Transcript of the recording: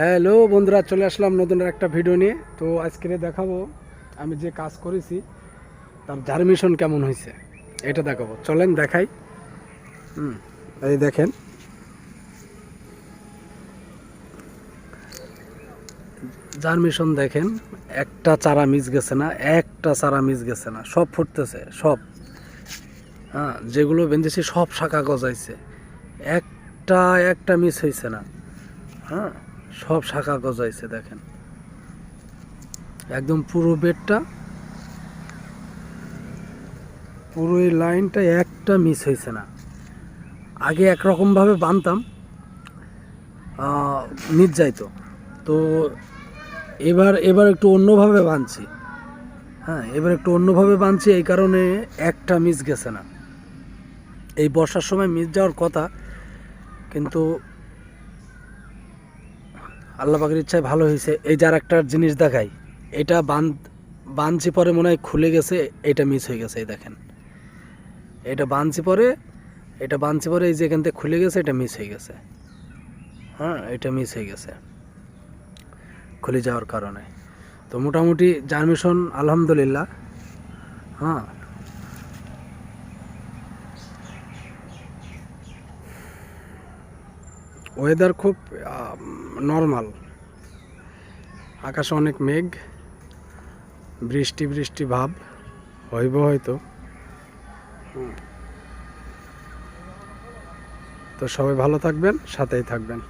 Hello বন্ধুরা, চলে আসলাম নতুন একটা ভিডিও নিয়ে। তো আজকে দেখাবো আমি যে কাজ করেছি তার জার্মিনেশন কেমন হয়েছে এটা দেখাবো। চলেন দেখাই। এই দেখেন, জার্মিনেশন দেখেন, একটা চারা মিস গেছে না, একটা চারা মিস গেছে না, সব ফুটতেছে সব। হ্যাঁ, যেগুলো বেঁধেছি সব শাখা গজাইছে, একটা একটা মিস হয়েছে না। হ্যাঁ, সব শাখা গজাইছে দেখেন, একদম পুরো বেডটা, পুরো এই লাইনটা একটা মিস হয়েছে না। আগে একরকমভাবে বানতাম, মিস যাইতো। তো এবার এবার একটু অন্যভাবে বানছি। হ্যাঁ, এবার একটু অন্যভাবে বানছি, এই কারণে একটা মিস গেছে না। এই বর্ষার সময় মিস যাওয়ার কথা, কিন্তু আল্লাহ পাকের ইচ্ছায় ভালো হয়েছে। এই যার একটা জিনিস দেখাই, এটা বানছি পরে মনে হয় খুলে গেছে, এটা মিস হয়ে গেছে। এই দেখেন, এটা বানছি পরে এই যে এখান থেকে খুলে গেছে, এটা মিস হয়ে গেছে। হ্যাঁ, এটা মিস হয়ে গেছে খুলে যাওয়ার কারণে। তো মোটামুটি জার্মিনেশন আলহামদুলিল্লাহ। হ্যাঁ, ওয়েদার খুব নর্মাল। আকাশে অনেক মেঘ, বৃষ্টি বৃষ্টি ভাব হইব হয়তো। তো সবাই ভালো থাকবেন, সাথেই থাকবেন।